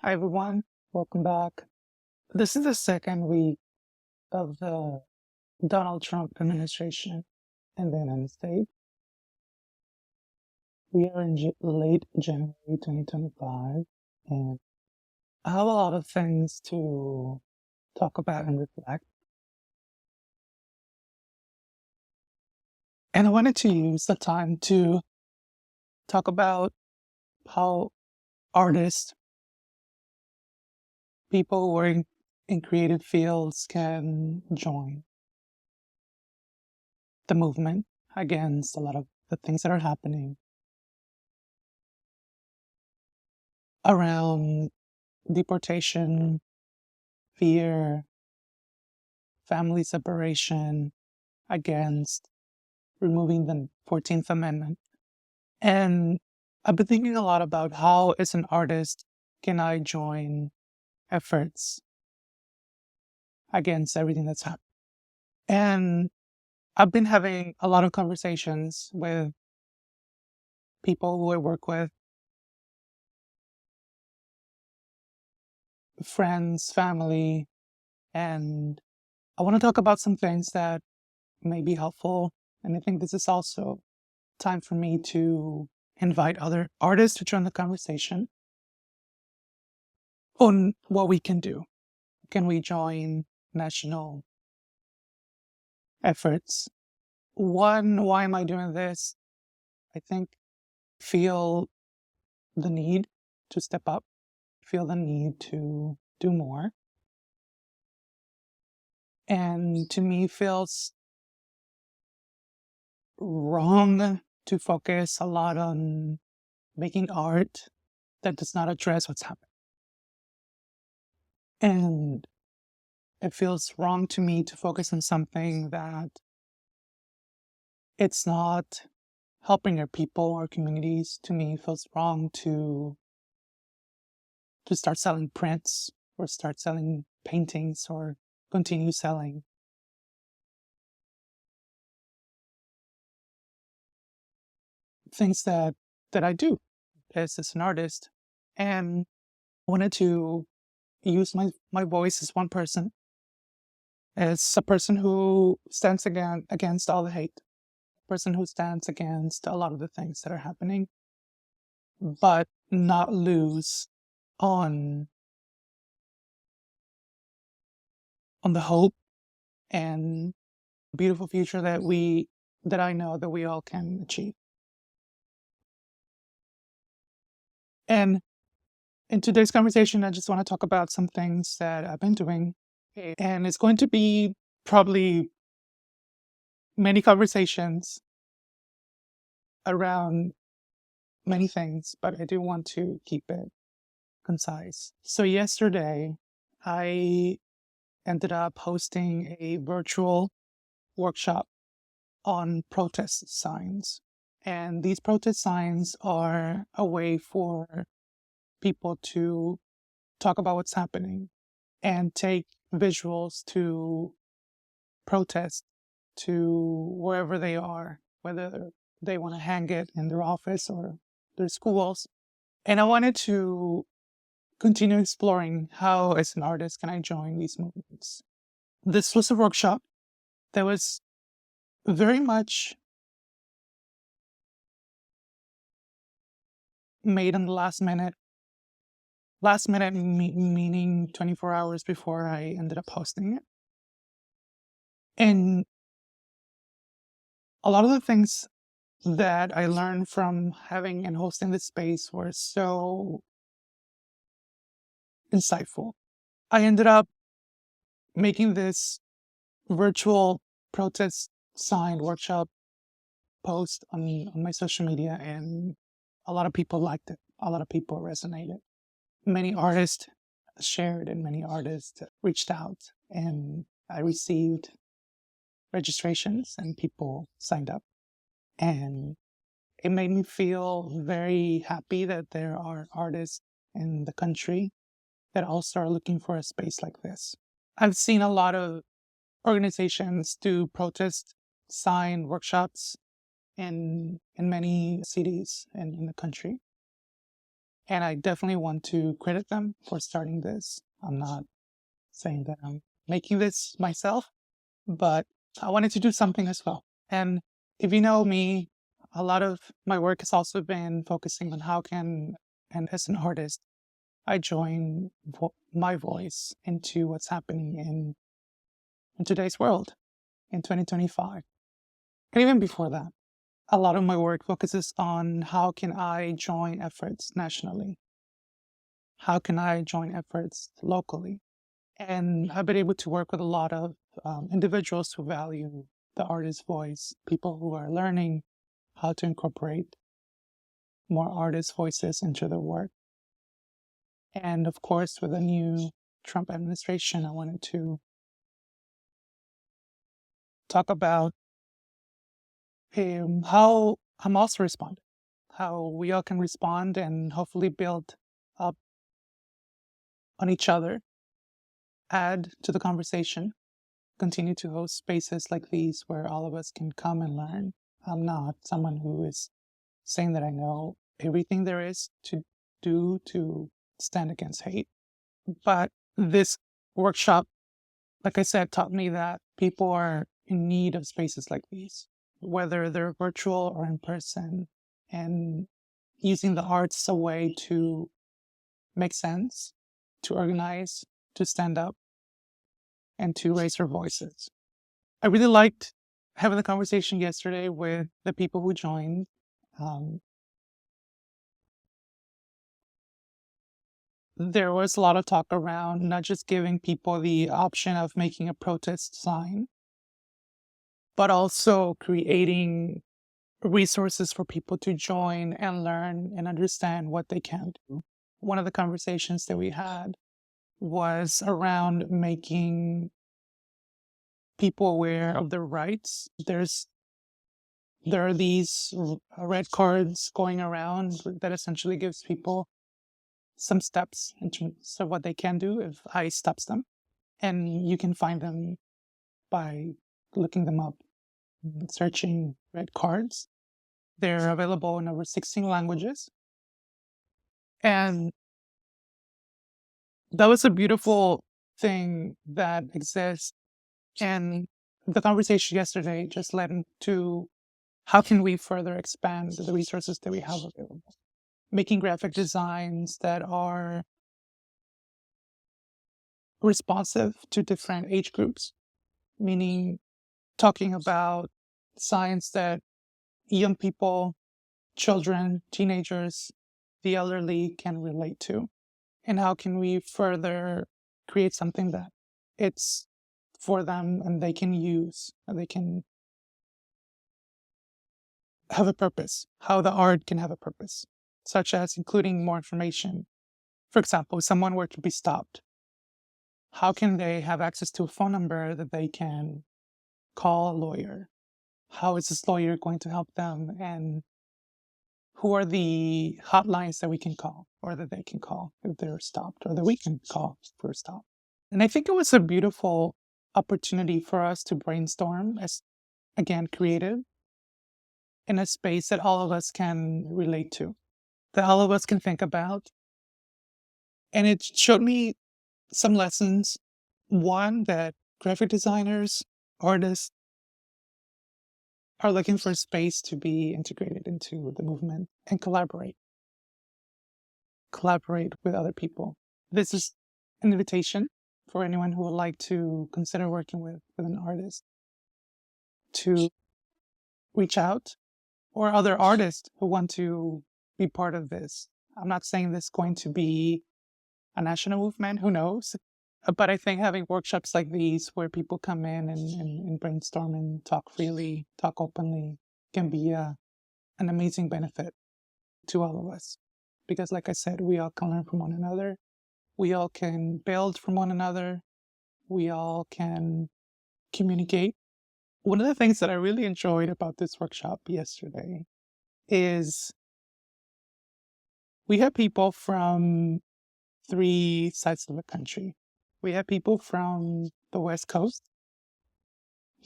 Hi, everyone. Welcome back. This is the second week of the Donald Trump administration in the United States. We are in late January 2025, and I have a lot of things to talk about and reflect. And I wanted to use the time to talk about how artists, people who are in creative fields, can join the movement against a lot of the things that are happening around deportation, fear, family separation, against removing the 14th Amendment. And I've been thinking a lot about how, as an artist, can I join efforts against everything that's happening. And I've been having a lot of conversations with people who I work with, friends, family, and I want to talk about some things that may be helpful. And I think this is also time for me to invite other artists to join the conversation on what we can do. Can we join national efforts? One, why am I doing this? I think feel the need to step up, feel the need to do more. And to me, feels wrong to focus a lot on making art that does not address what's happening. And it feels wrong to me to focus on something that it's not helping our people or communities. To me, it feels wrong to start selling prints or start selling paintings or continue selling things that I do as an artist. And I wanted to use my voice as one person, as a person who stands against all the hate, a person who stands against a lot of the things that are happening, but not lose on the hope and beautiful future that I know that we all can achieve. And in today's conversation, I just want to talk about some things that I've been doing. And it's going to be probably many conversations around many things, but I do want to keep it concise. So yesterday, I ended up hosting a virtual workshop on protest signs. And these protest signs are a way for people to talk about what's happening and take visuals to protest to wherever they are, whether they want to hang it in their office or their schools. And I wanted to continue exploring how, as an artist, can I join these movements. This was a workshop that was very much made on the last minute. Last minute meaning 24 hours before I ended up hosting it. And a lot of the things that I learned from having and hosting this space were so insightful. I ended up making this virtual protest sign workshop post on my social media, and a lot of people liked it. A lot of people resonated. Many artists shared and many artists reached out, and I received registrations and people signed up. And it made me feel very happy that there are artists in the country that also are looking for a space like this. I've seen a lot of organizations do protest sign workshops in many cities and in the country. And I definitely want to credit them for starting this. I'm not saying that I'm making this myself, but I wanted to do something as well. And if you know me, a lot of my work has also been focusing on how can, and as an artist, I join my voice into what's happening in today's world in 2025. And even before that, a lot of my work focuses on how can I join efforts nationally? How can I join efforts locally? And I've been able to work with a lot of individuals who value the artist's voice, people who are learning how to incorporate more artist voices into their work. And of course, with the new Trump administration, I wanted to talk about how I'm also responding, how we all can respond and hopefully build up on each other, add to the conversation, continue to host spaces like these where all of us can come and learn. I'm not someone who is saying that I know everything there is to do to stand against hate. But this workshop, like I said, taught me that people are in need of spaces like these, whether they're virtual or in person, and using the arts as a way to make sense, to organize, to stand up, and to raise our voices. I really liked having the conversation yesterday with the people who joined. Um, there was a lot of talk around not just giving people the option of making a protest sign, but also creating resources for people to join and learn and understand what they can do. One of the conversations that we had was around making people aware of their rights. There are these red cards going around that essentially gives people some steps in terms of what they can do if ICE stops them. And you can find them by looking them up, searching red cards. They're available in over 16 languages. And that was a beautiful thing that exists. And the conversation yesterday just led into how can we further expand the resources that we have available? Making graphic designs that are responsive to different age groups, meaning talking about science that young people, children, teenagers, the elderly can relate to. And how can we further create something that it's for them and they can use and they can have a purpose, how the art can have a purpose, such as including more information. For example, if someone were to be stopped, how can they have access to a phone number that they can call a lawyer? How is this lawyer going to help them? And who are the hotlines that we can call or that they can call if they're stopped or that we can call if we're stopped? And I think it was a beautiful opportunity for us to brainstorm as, again, creative in a space that all of us can relate to, that all of us can think about. And it showed me some lessons. One, that graphic designers, artists are looking for space to be integrated into the movement and collaborate with other people. This is an invitation for anyone who would like to consider working with an artist to reach out, or other artists who want to be part of this. I'm not saying this is going to be a national movement, who knows? But I think having workshops like these where people come in and brainstorm and talk freely, talk openly, can be an amazing benefit to all of us. Because, like I said, we all can learn from one another. We all can build from one another. We all can communicate. One of the things that I really enjoyed about this workshop yesterday is we had people from 3 sides of the country. We had people from the West Coast.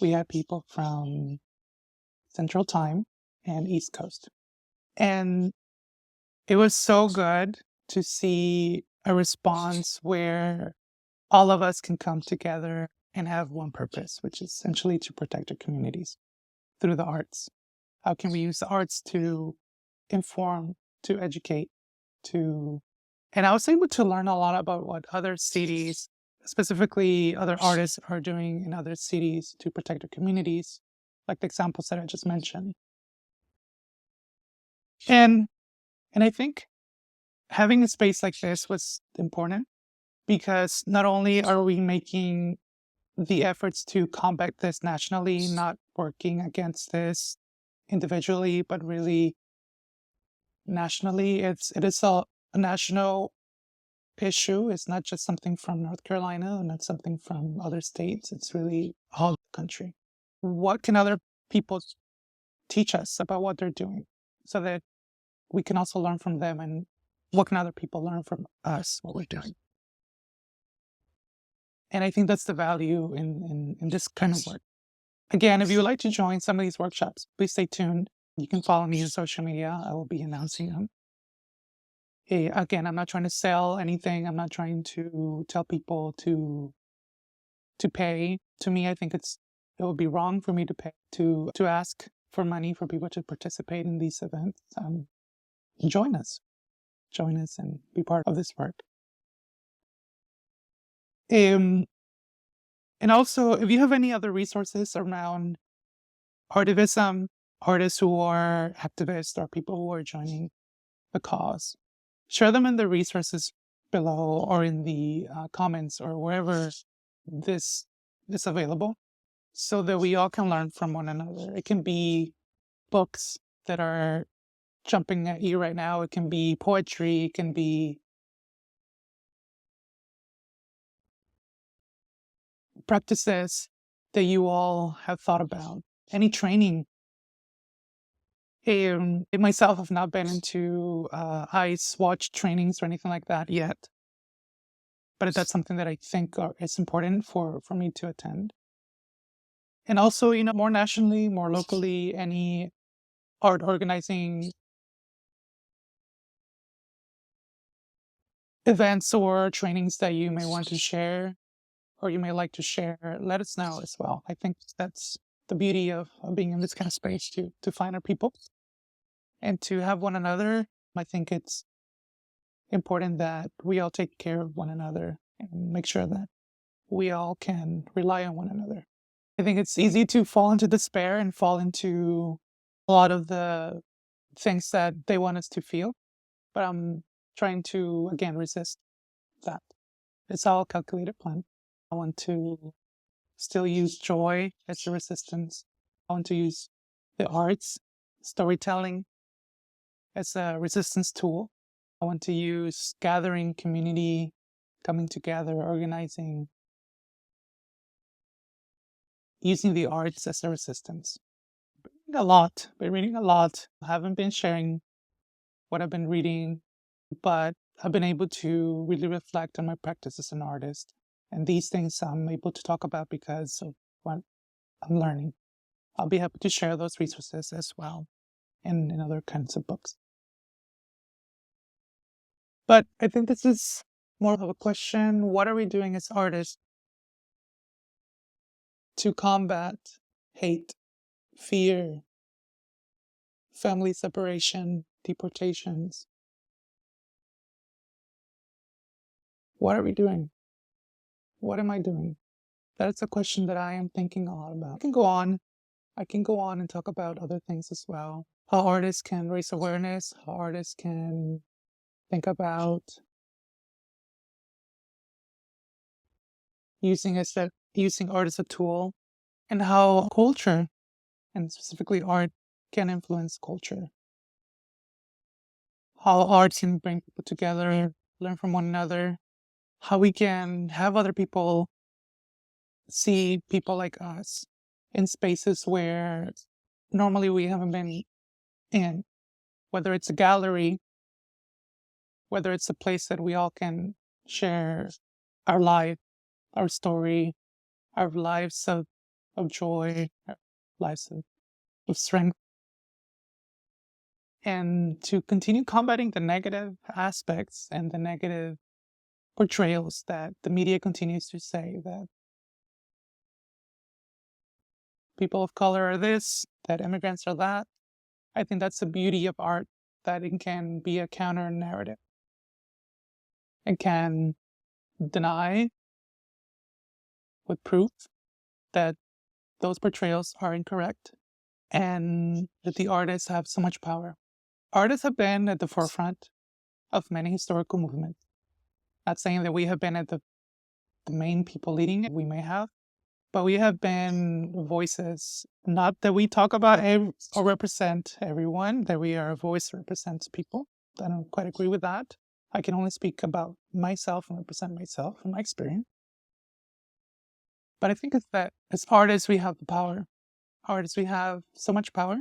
We had people from Central Time and East Coast. And it was so good to see a response where all of us can come together and have one purpose, which is essentially to protect our communities through the arts. How can we use the arts to inform, to educate, and I was able to learn a lot about what other cities, specifically other artists, are doing in other cities to protect their communities, like the examples that I just mentioned. And I think having a space like this was important because not only are we making the efforts to combat this nationally, not working against this individually, but really nationally. It is a national issue. It's not just something from North Carolina and not something from other states. It's really all the country. What can other people teach us about what they're doing so that we can also learn from them, and what can other people learn from us, what we're doing? And I think that's the value in this kind of work. Again, if you would like to join some of these workshops, please stay tuned. You can follow me on social media. I will be announcing them. Again, I'm not trying to sell anything. I'm not trying to tell people to pay. To me, I think it would be wrong for me to pay to ask for money for people to participate in these events. Join us and be part of this work. And also, if you have any other resources around artivism, artists who are activists or people who are joining the cause, share them in the resources below or in the comments or wherever this is available so that we all can learn from one another. It can be books that are jumping at you right now. It can be poetry. It can be practices that you all have thought about. Any training. Myself have not been into ice watch trainings or anything like that yet, but that's something that I think is important for me to attend. And also, more nationally, more locally, any art organizing events or trainings that you may want to share or you may like to share, let us know as well. I think that's the beauty of being in this kind of space, to find our people and to have one another. I think it's important that we all take care of one another and make sure that we all can rely on one another. I think it's easy to fall into despair and fall into a lot of the things that they want us to feel, but I'm trying to, again, resist that. It's all a calculated plan. I want to still use joy as a resistance. I want to use the arts, storytelling as a resistance tool. I want to use gathering, community, coming together, organizing, using the arts as a resistance. Been reading a lot. I haven't been sharing what I've been reading, but I've been able to really reflect on my practice as an artist. And these things I'm able to talk about because of what I'm learning. I'll be happy to share those resources as well and in other kinds of books. But I think this is more of a question. What are we doing as artists to combat hate, fear, family separation, deportations? What are we doing? What am I doing? That's a question that I am thinking a lot about. I can go on and talk about other things as well. How artists can raise awareness, how artists can think about using art as a tool, and how culture, and specifically art, can influence culture. How art can bring people together, learn from one another, how we can have other people see people like us in spaces where normally we haven't been in, whether it's a gallery, whether it's a place that we all can share our life, our story, our lives of joy, our lives of strength. and to continue combating the negative aspects and the negative portrayals that the media continues to say that people of color are this, that immigrants are that. I think that's the beauty of art, that it can be a counter narrative. It can deny with proof that those portrayals are incorrect and that the artists have so much power. Artists have been at the forefront of many historical movements. Not saying that we have been at the main people leading it, we may have, but we have been voices. Not that we talk about or represent everyone, that we are a voice that represents people. I don't quite agree with that. I can only speak about myself and represent myself and my experience. But I think it's that as artists, we have the power. Artists, we have so much power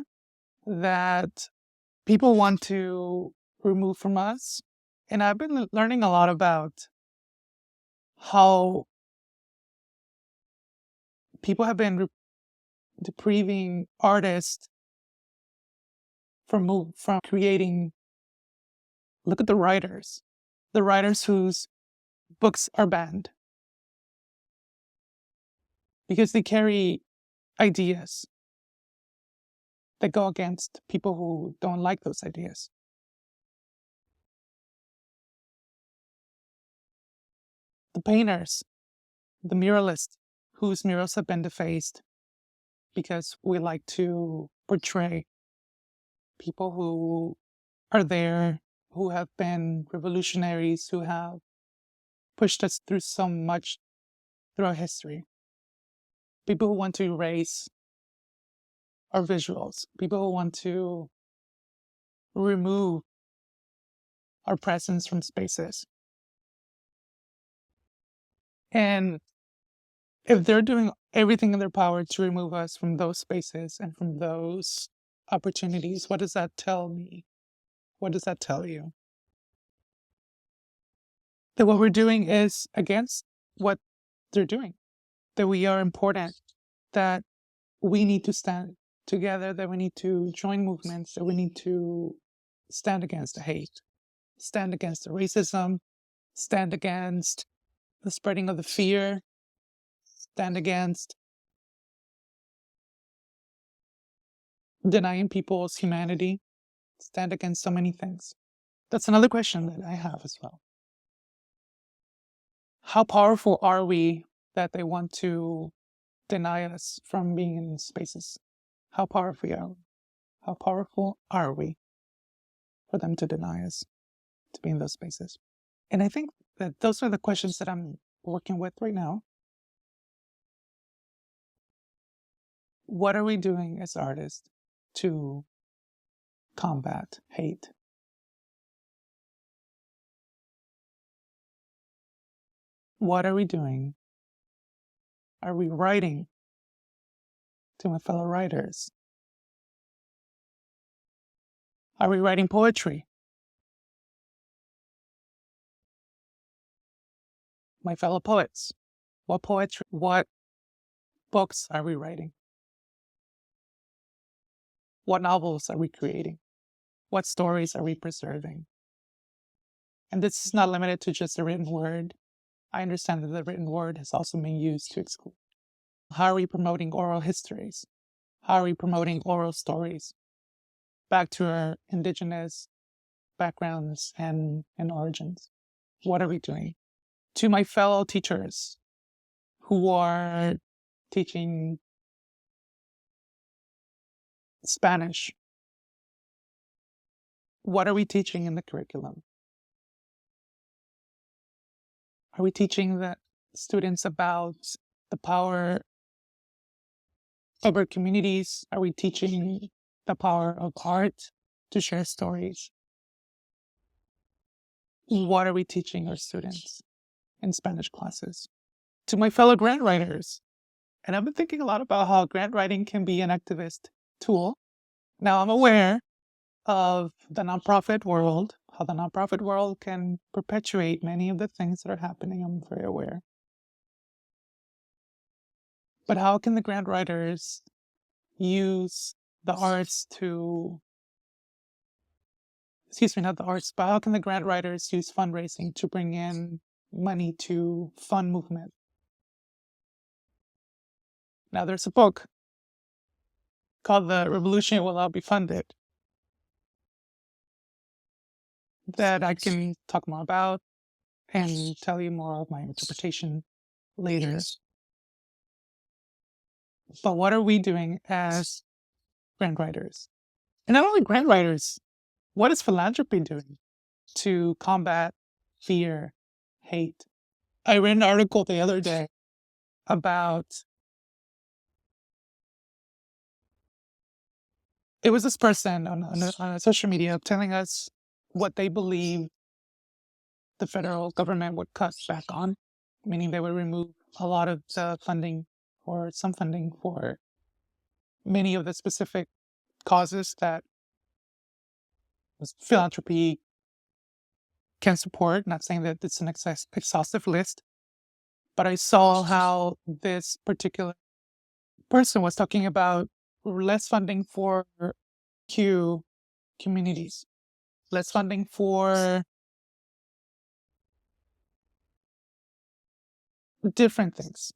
that people want to remove from us. And I've been learning a lot about how people have been depriving artists from creating. Look at the writers whose books are banned because they carry ideas that go against people who don't like those ideas. The painters, the muralists, whose murals have been defaced because we like to portray people who are there, who have been revolutionaries, who have pushed us through so much through our history. People who want to erase our visuals, people who want to remove our presence from spaces. And if they're doing everything in their power to remove us from those spaces and from those opportunities, what does that tell me? What does that tell you? That what we're doing is against what they're doing, that we are important, that we need to stand together, that we need to join movements, that we need to stand against the hate, stand against the racism, stand against the spreading of the fear, stand against denying people's humanity, stand against so many things. That's another question that I have as well. How powerful are we that they want to deny us from being in spaces? How powerful are we? How powerful are we for them to deny us to be in those spaces? And I think that those are the questions that I'm working with right now. What are we doing as artists to combat hate? What are we doing? Are we writing to my fellow writers? Are we writing poetry? My fellow poets, what poetry, what books are we writing? What novels are we creating? What stories are we preserving? And this is not limited to just the written word. I understand that the written word has also been used to exclude. How are we promoting oral histories? How are we promoting oral stories back to our indigenous backgrounds and origins? What are we doing? To my fellow teachers who are teaching Spanish, what are we teaching in the curriculum? Are we teaching the students about the power of our communities? Are we teaching the power of art to share stories? What are we teaching our students in Spanish classes? To my fellow grant writers, and I've been thinking a lot about how grant writing can be an activist tool. Now I'm aware of the nonprofit world, how the nonprofit world can perpetuate many of the things that are happening. I'm very aware. But how can the grant writers use the arts to excuse me, not the arts, but how can the grant writers use fundraising to bring in money to fund movement? Now, there's a book called The Revolution Will Not Be Funded that I can talk more about and tell you more of my interpretation later. But what are we doing as grant writers? And not only grant writers, what is philanthropy doing to combat fear, hate? I read an article the other day about, it was this person on a social media telling us what they believe the federal government would cut back on, meaning they would remove a lot of the funding or some funding for many of the specific causes that philanthropy can support. Not saying that it's an exhaustive list, but I saw how this particular person was talking about less funding for Q communities, less funding for different things.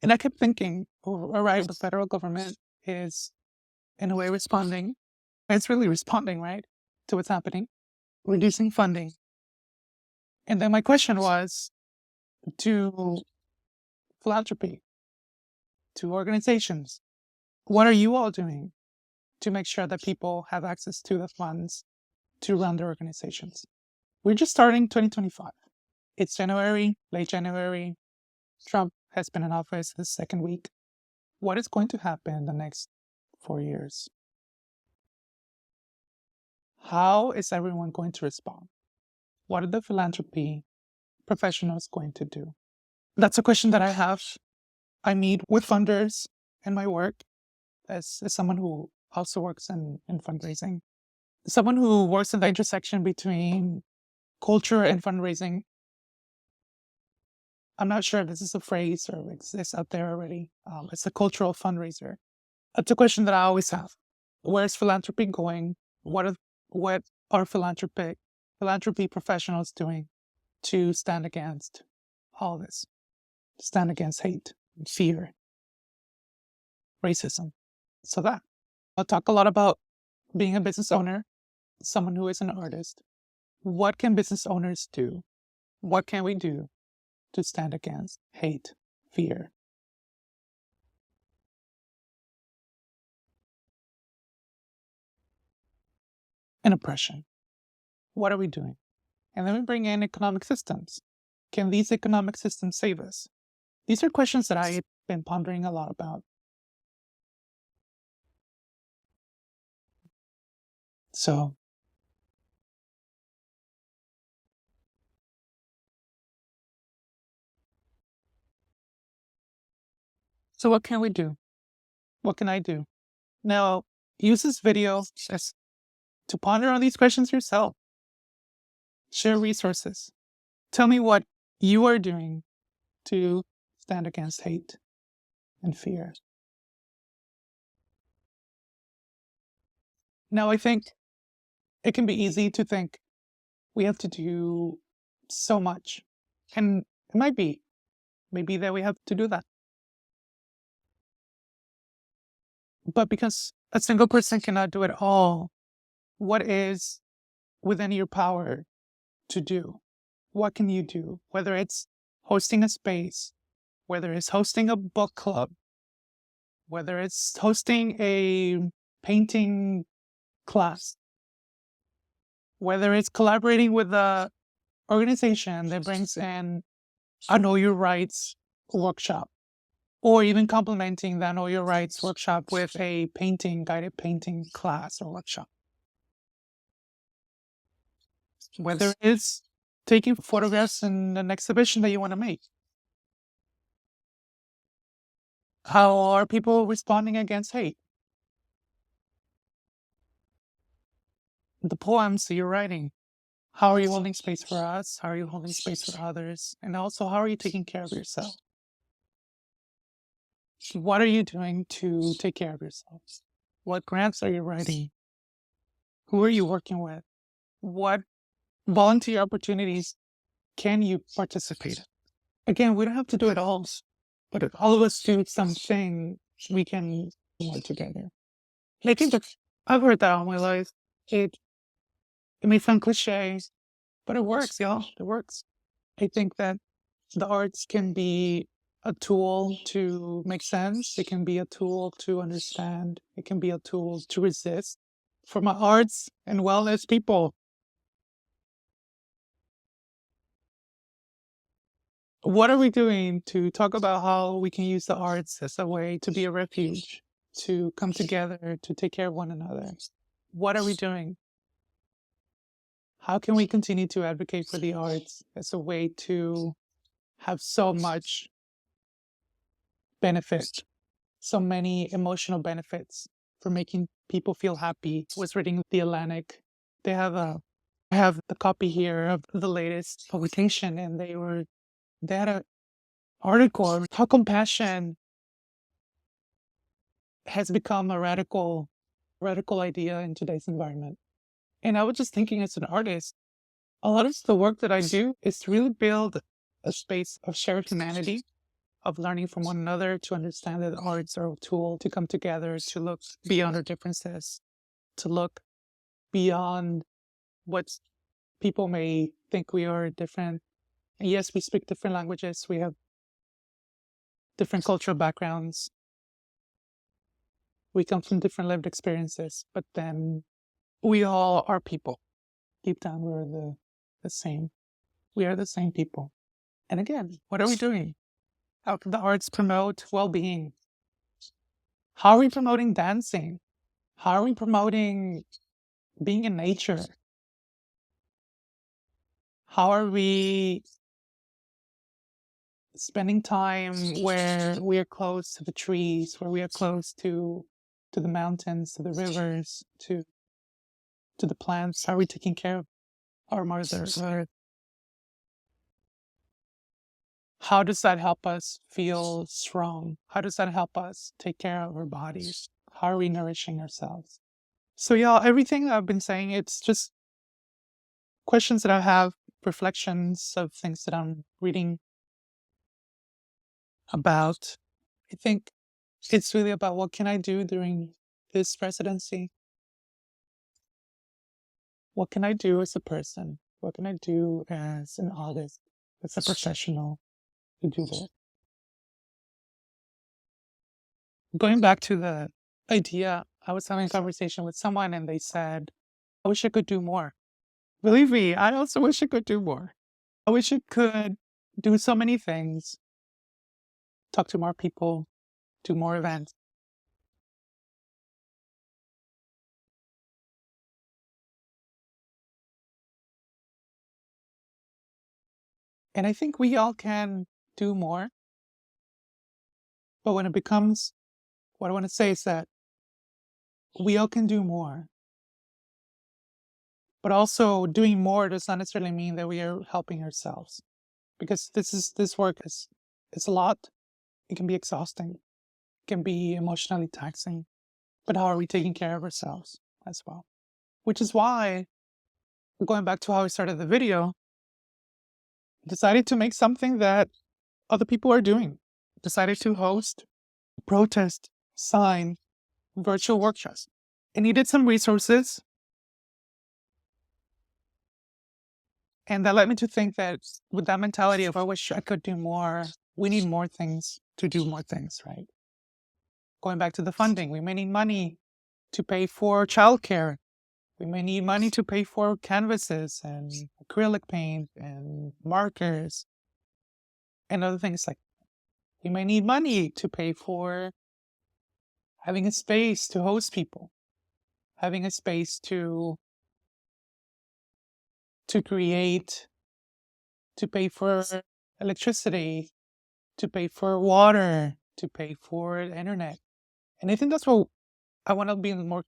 And I kept thinking, all right, the federal government is in a way responding. It's really responding, right, to what's happening, reducing funding. And then my question was to philanthropy, to organizations, what are you all doing to make sure that people have access to the funds to run their organizations? We're just starting 2025. It's January, late January. Trump has been in office the second week. What is going to happen in the next 4 years? How is everyone going to respond? What are the philanthropy professionals going to do? That's a question that I have. I meet with funders in my work as someone who also works in fundraising, someone who works in the intersection between culture and fundraising. I'm not sure if this is a phrase or exists out there already. It's a cultural fundraiser. It's a question that I always have. Where's philanthropy going? What are philanthropy professionals doing to stand against all this? Stand against hate, fear, racism. So that I'll talk a lot about being a business owner, someone who is an artist. What can business owners do? What can we do to stand against hate, fear, and oppression? What are we doing? And then we bring in economic systems. Can these economic systems save us? These are questions that I've been pondering a lot about. So what can we do? What can I do? Now, use this video to ponder on these questions yourself. Share resources. Tell me what you are doing to stand against hate and fear. Now, I think it can be easy to think we have to do so much. And it might be, maybe that we have to do that. But because a single person cannot do it all, what is within your power to do? What can you do? Whether it's hosting a space, whether it's hosting a book club, whether it's hosting a painting class, whether it's collaborating with a organization that brings in a Know Your Rights workshop, or even complementing that Know Your Rights workshop with a guided painting class or workshop. Whether it's taking photographs in an exhibition that you want to make. How are people responding against hate? The poems that you're writing. How are you holding space for us? How are you holding space for others? And also, how are you taking care of yourself? What are you doing to take care of yourself? What grants are you writing? Who are you working with? What volunteer opportunities can you participate in? Again, we don't have to do it all, but if all of us do something, we can work together. And I think that I've heard that all my life. It may sound cliche, but it works, y'all. It works. I think that the arts can be a tool to make sense. It can be a tool to understand. It can be a tool to resist. For my arts and wellness people, what are we doing to talk about how we can use the arts as a way to be a refuge, to come together, to take care of one another? What are we doing? How can we continue to advocate for the arts as a way to have so much benefit, so many emotional benefits for making people feel happy? I was reading The Atlantic. They have I have the copy here of the latest publication, and they had an article on how compassion has become a radical idea in today's environment. And I was just thinking, as an artist, a lot of the work that I do is to really build a space of shared humanity, of learning from one another, to understand that arts are a tool to come together, to look beyond our differences, to look beyond what people may think we are different. And yes, we speak different languages, we have different cultural backgrounds, we come from different lived experiences, but then we all are people. Deep down, we're the same. We are the same people. And again, what are we doing? How can the arts promote well-being? How are we promoting dancing? How are we promoting being in nature? How are we spending time where we are close to the trees, where we are close to the mountains, to the rivers, to the plants? How are we taking care of our mother earth? How does that help us feel strong? How does that help us take care of our bodies? How are we nourishing ourselves? So yeah, everything I've been saying, it's just questions that I have, reflections of things that I'm reading about. I think it's really about what can I do during this presidency? What can I do as a person? What can I do as an artist, as a professional to do this? Going back to the idea, I was having a conversation with someone and they said, I wish I could do more. Believe me, I also wish I could do more. I wish I could do so many things, talk to more people, do more events. And I think we all can do more. But when it becomes, what I want to say is that we all can do more. But also doing more does not necessarily mean that we are helping ourselves. Because this work is it's a lot. It can be exhausting. It can be emotionally taxing. But how are we taking care of ourselves as well? Which is why, going back to how I started the video, decided to make something that other people are doing. Decided to host, protest, sign, virtual workshops. I needed some resources. And that led me to think that with that mentality of I wish I could do more, we need more things to do more things, right? Going back to the funding, we may need money to pay for childcare. We may need money to pay for canvases and acrylic paint and markers and other things like that. We may need money to pay for having a space to host people, having a space to create, to pay for electricity, to pay for water, to pay for the internet. And I think that's what I want to be more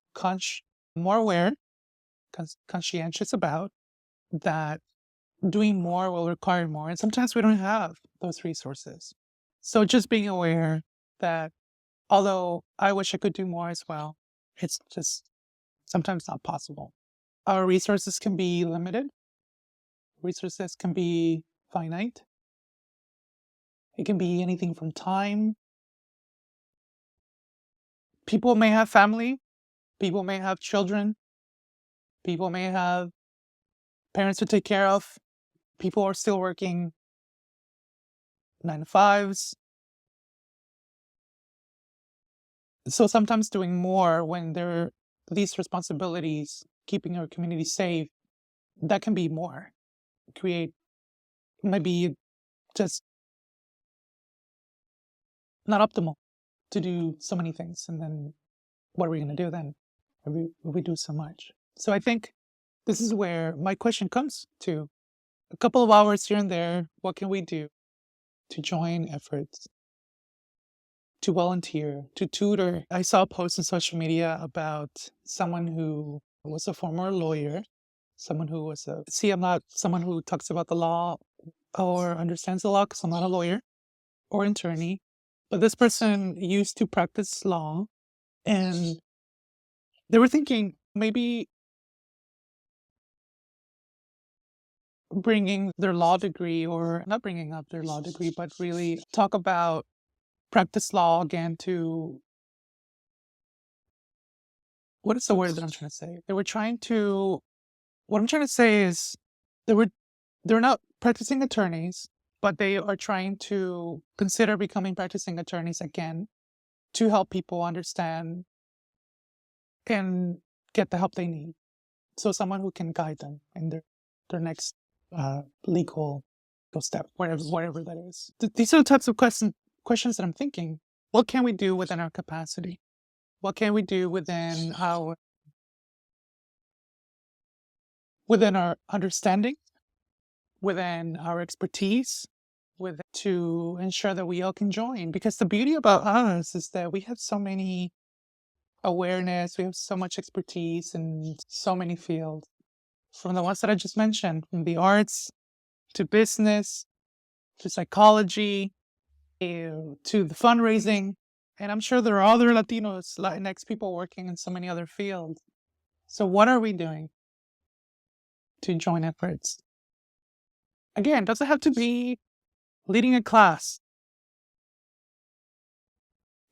aware, conscientious about, that doing more will require more. And sometimes we don't have those resources. So just being aware that although I wish I could do more as well, it's just sometimes not possible. Our resources can be limited. Resources can be finite. It can be anything from time. People may have family. People may have children. People may have parents to take care of. People are still working 9 to 5s. So sometimes doing more when there are these responsibilities, keeping our community safe, that can be more. Create maybe just not optimal to do so many things. And then what are we going to do then? We do so much. So I think this is where my question comes to. A couple of hours here and there, what can we do to join efforts, to volunteer, to tutor? I saw a post on social media about someone who was a former lawyer, someone who was I'm not someone who talks about the law or understands the law because I'm not a lawyer or attorney, but this person used to practice law, and they were thinking maybe bringing their law degree, or not bringing up their law degree, but really talk about practice law again to, what is the word that I'm trying to say? What I'm trying to say is they're not practicing attorneys, but they are trying to consider becoming practicing attorneys again to help people understand and get the help they need. So someone who can guide them in their next legal step, whatever that is. These are the types of questions that I'm thinking. What can we do within our capacity? What can we do within our understanding, within our expertise, to ensure that we all can join? Because the beauty about us is that we have so many awareness, we have so much expertise in so many fields, from the ones that I just mentioned, from the arts to business to psychology to the fundraising. And I'm sure there are other Latinos, Latinx people working in so many other fields. So what are we doing to join efforts? Again, doesn't have to be leading a class.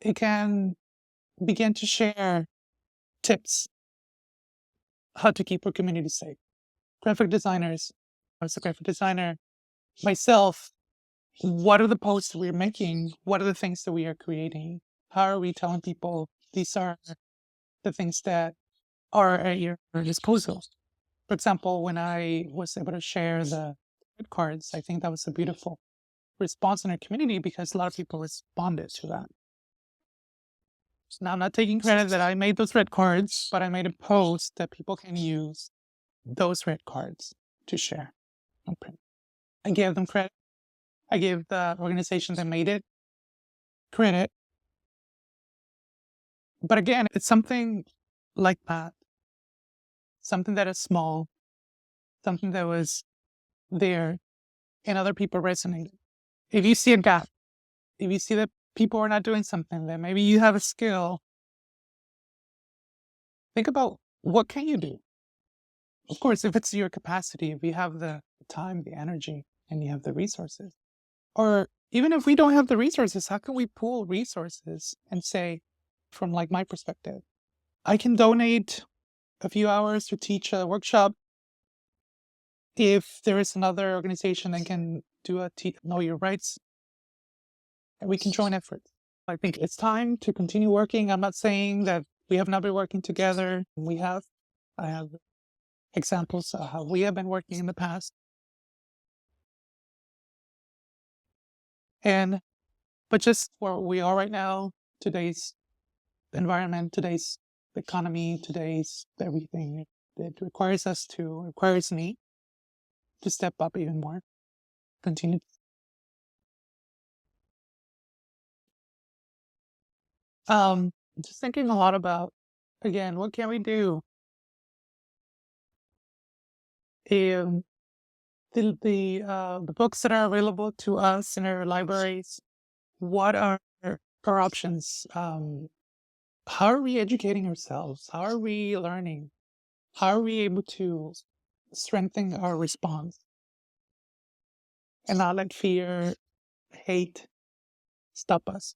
It can begin to share tips how to keep our community safe. Graphic designers, as a graphic designer, myself, what are the posts we're making? What are the things that we are creating? How are we telling people these are the things that are at your disposal? For example, when I was able to share the red cards, I think that was a beautiful response in our community because a lot of people responded to that. Now, I'm not taking credit that I made those red cards, but I made a post that people can use those red cards to share and print. I gave them credit. I gave the organization that made it credit. But again, it's something like that. Something that is small, something that was there, and other people resonated. If you see a gap, if you see that people are not doing something, that maybe you have a skill, think about what can you do? Of course, if it's your capacity, if you have the time, the energy, and you have the resources. Or even if we don't have the resources, how can we pool resources and say, from like my perspective, I can donate a few hours to teach a workshop. If there is another organization that can do a Know Your Rights, and we can join efforts. I think it's time to continue working. I'm not saying that we have not been working together. We have. I have examples of how we have been working in the past. But just where we are right now, today's environment, today's economy, today's everything, it requires me to step up even more, continue. Just thinking a lot about, again, what can we do? Um, the books that are available to us in our libraries, what are our options? How are we educating ourselves? How are we learning? How are we able to strengthen our response and not let fear, hate stop us?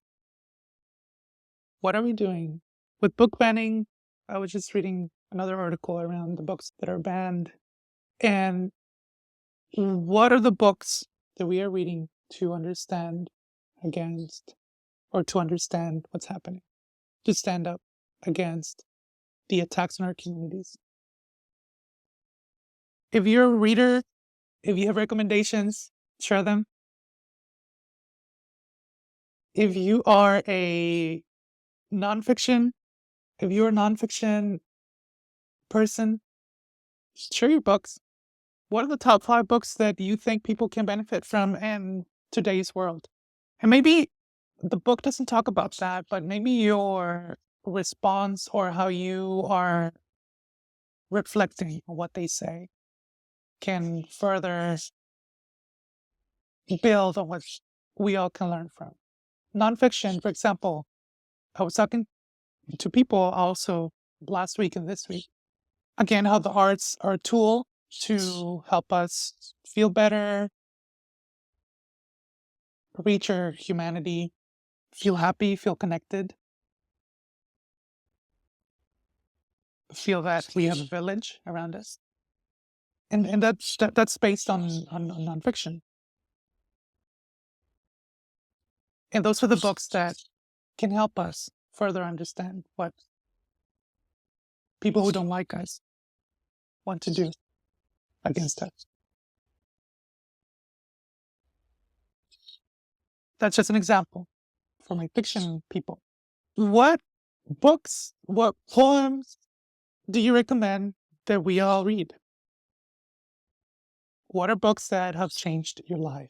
What are we doing? With book banning, I was just reading another article around the books that are banned. And what are the books that we are reading to understand against or to understand what's happening? To stand up against the attacks on our communities. If you're a reader, if you have recommendations, share them. If you are a nonfiction, if you're a nonfiction person, share your books. What are the top 5 books that you think people can benefit from in today's world? And maybe the book doesn't talk about that, but maybe your response or how you are reflecting on what they say can further build on what we all can learn from. Nonfiction, for example, I was talking to people also last week and this week, again, how the arts are a tool to help us feel better, reach our humanity, feel happy, feel connected, feel that we have a village around us. And that's based on nonfiction. And those are the books that can help us further understand what people who don't like us want to do against us. That's just an example for my fiction people. What books, what poems do you recommend that we all read? What are books that have changed your life?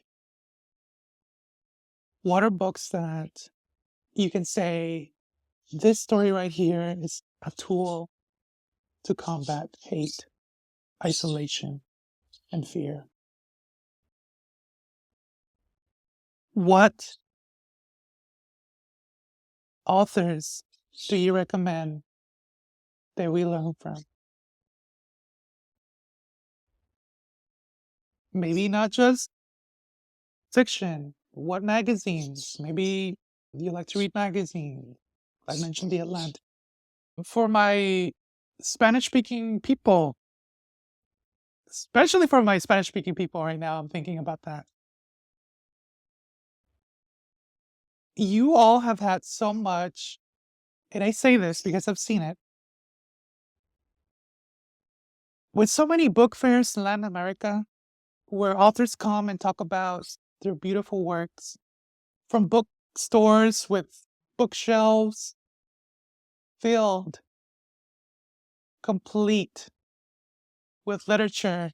What are books that you can say, this story right here is a tool to combat hate, isolation, and fear? What authors do you recommend that we learn from? Maybe not just fiction. What magazines? Maybe you like to read magazines. I mentioned The Atlantic. For my Spanish speaking people, especially for my Spanish speaking people right now, I'm thinking about that. You all have had so much, and I say this because I've seen it, with so many book fairs in Latin America, where authors come and talk about their beautiful works, from bookstores with bookshelves filled, complete with literature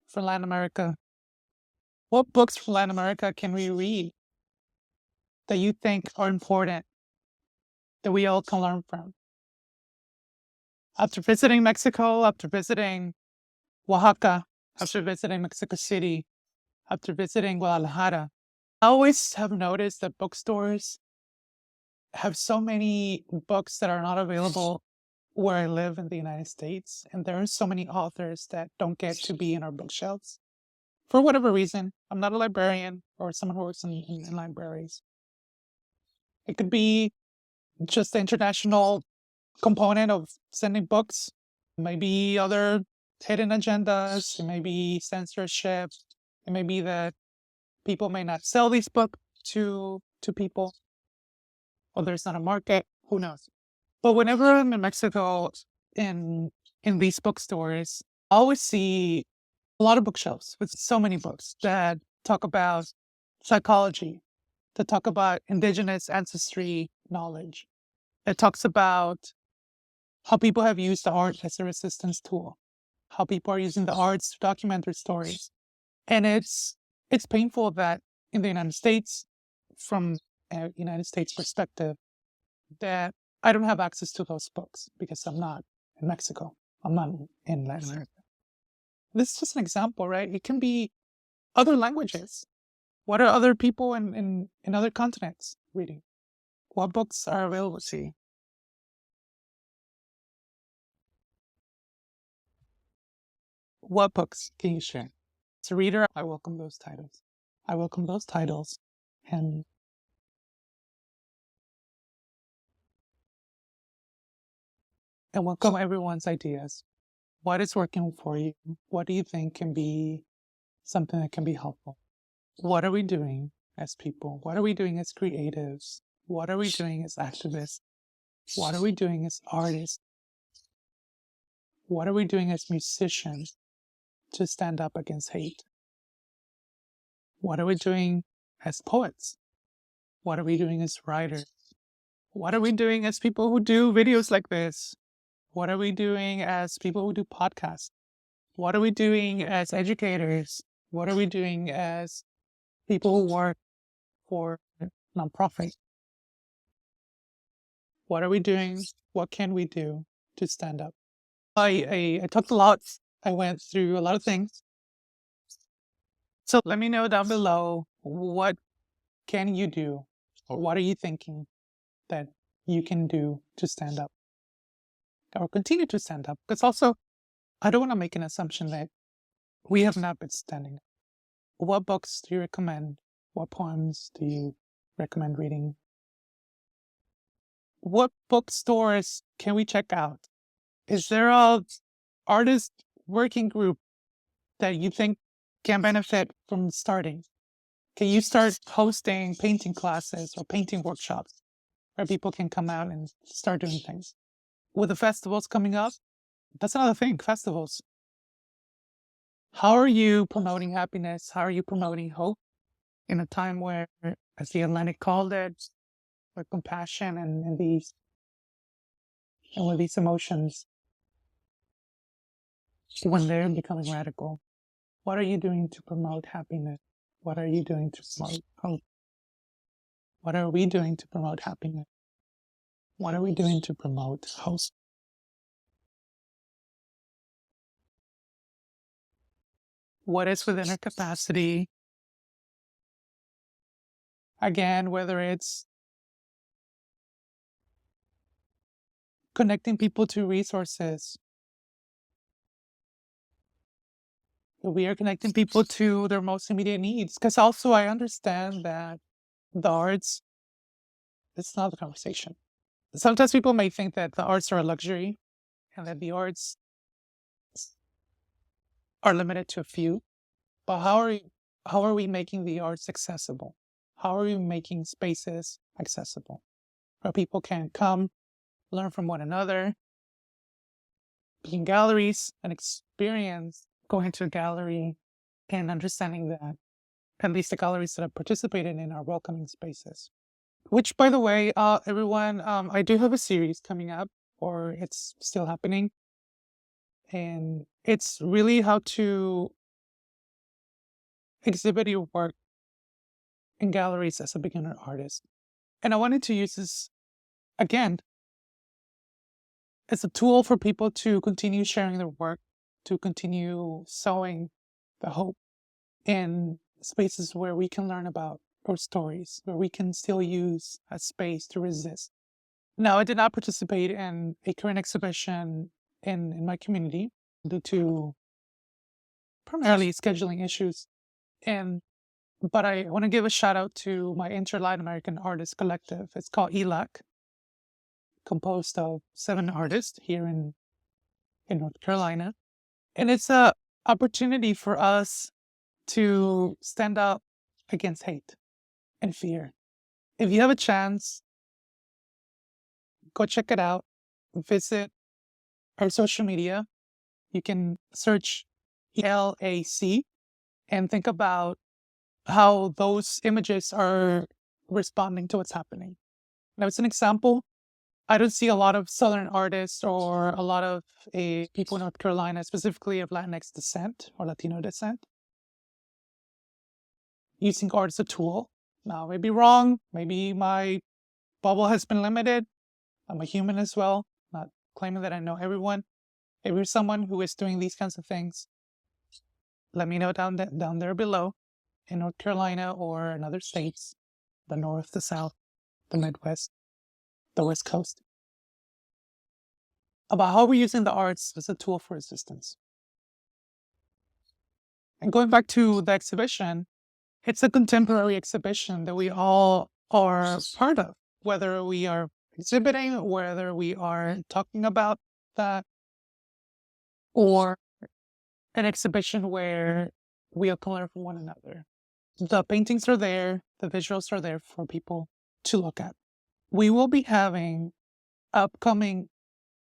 from Latin America. What books from Latin America can we read that you think are important, that we all can learn from? After visiting Mexico, after visiting Oaxaca, after visiting Mexico City, after visiting Guadalajara, I always have noticed that bookstores have so many books that are not available where I live in the United States. And there are so many authors that don't get to be in our bookshelves for whatever reason. I'm not a librarian or someone who works in libraries. It could be just the international component of sending books, maybe other hidden agendas, it may be censorship, it may be that people may not sell these books to people, or there's not a market, who knows. But whenever I'm in Mexico in these bookstores, I always see a lot of bookshelves with so many books that talk about psychology, that talk about indigenous ancestry knowledge. It talks about how people have used the art as a resistance tool, how people are using the arts to document their stories. And it's painful that in the United States, from a United States perspective, that I don't have access to those books because I'm not in Mexico. I'm not in Latin America. This is just an example, right? It can be other languages. What are other people in other continents reading? What books are available to you? What books can you share? As a reader, I welcome those titles. I welcome those titles and welcome everyone's ideas. What is working for you? What do you think can be something that can be helpful? What are we doing as people? What are we doing as creatives? What are we doing as activists? What are we doing as artists? What are we doing as musicians to stand up against hate? What are we doing as poets? What are we doing as writers? What are we doing as people who do videos like this? What are we doing as people who do podcasts? What are we doing as educators? What are we doing as people who work for nonprofit? What are we doing? What can we do to stand up? I talked a lot. I went through a lot of things. So let me know down below, what can you do? Or what are you thinking that you can do to stand up or continue to stand up? Because also, I don't want to make an assumption that we have not been standing up. What books do you recommend? What poems do you recommend reading? What bookstores can we check out? Is there a artist working group that you think can benefit from starting? Can you start hosting painting classes or painting workshops where people can come out and start doing things? With the festivals coming up, that's another thing, festivals. How are you promoting happiness? How are you promoting hope in a time where, as the Atlantic called it, where compassion and with these emotions, when they're becoming radical? What are you doing to promote happiness? What are you doing to promote hope? What are we doing to promote happiness? What are we doing to promote hope? What is within our capacity? Again, whether it's connecting people to resources, we are connecting people to their most immediate needs. Because also I understand that the arts, it's not a conversation. Sometimes people may think that the arts are a luxury and that the arts are limited to a few. But how are we making the arts accessible? How are we making spaces accessible where people can come, learn from one another, be in galleries, and experience going to a gallery and understanding that at least the galleries that I've participated in are welcoming spaces. Which, by the way, everyone, I do have a series coming up, or it's still happening. And it's really how to exhibit your work in galleries as a beginner artist. And I wanted to use this, again, as a tool for people to continue sharing their work, to continue sowing the hope in spaces where we can learn about our stories, where we can still use a space to resist. Now, I did not participate in a current exhibition in my community due to primarily scheduling issues. But I want to give a shout out to my Inter-Latin American Artist Collective. It's called ELAC, composed of 7 artists here in North Carolina. And it's a opportunity for us to stand up against hate and fear. If you have a chance, go check it out. Visit our social media. You can search ELAC and think about how those images are responding to what's happening. Now, it's an example. I don't see a lot of Southern artists or a lot of people in North Carolina, specifically of Latinx descent or Latino descent, using art as a tool. Now, I may be wrong. Maybe my bubble has been limited. I'm a human as well, not claiming that I know everyone. If you're someone who is doing these kinds of things, let me know down there below in North Carolina or in other states, the North, the South, the Midwest, the West Coast, about how we're using the arts as a tool for resistance. And going back to the exhibition, it's a contemporary exhibition that we all are part of, whether we are exhibiting, whether we are talking about that, or an exhibition where we all can learn from one another. The paintings are there, the visuals are there for people to look at. We will be having upcoming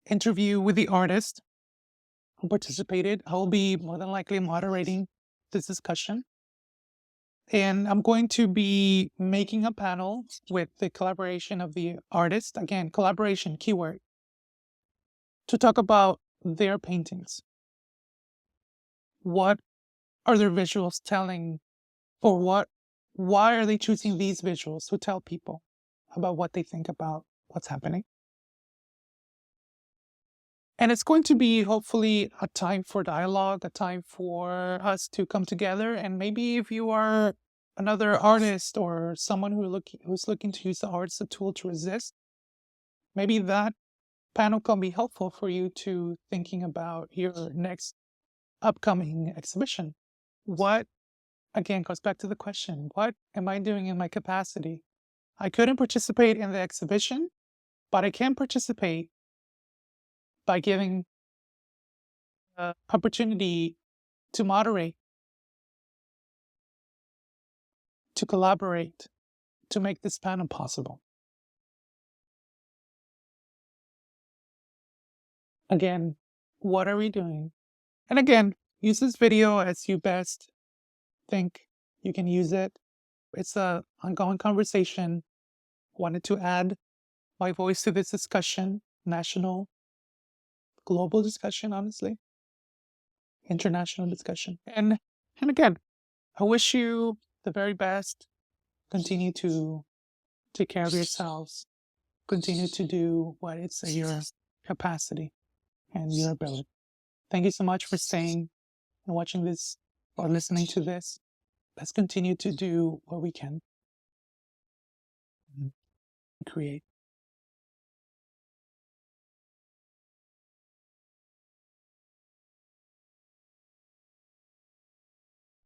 interview with the artist who participated. I will be more than likely moderating this discussion. And I'm going to be making a panel with the collaboration of the artist. Again, collaboration, keyword, to talk about their paintings. What are their visuals telling, or why are they choosing these visuals to tell people about what they think about what's happening? And it's going to be hopefully a time for dialogue, a time for us to come together. And maybe if you are another artist or someone who's looking to use the art as a tool to resist, maybe that panel can be helpful for you to thinking about your next upcoming exhibition. What, again, goes back to the question, what am I doing in my capacity? I couldn't participate in the exhibition, but I can participate by giving opportunity to moderate, to collaborate, to make this panel possible. Again, what are we doing? And again, use this video as you best think you can use it. It's an ongoing conversation. Wanted to add my voice to this discussion, national, global discussion, honestly, international discussion. And again, I wish you the very best. Continue to take care of yourselves. Continue to do what it's your capacity and your ability. Thank you so much for staying and watching this or listening to this. Let's continue to do what we can and create.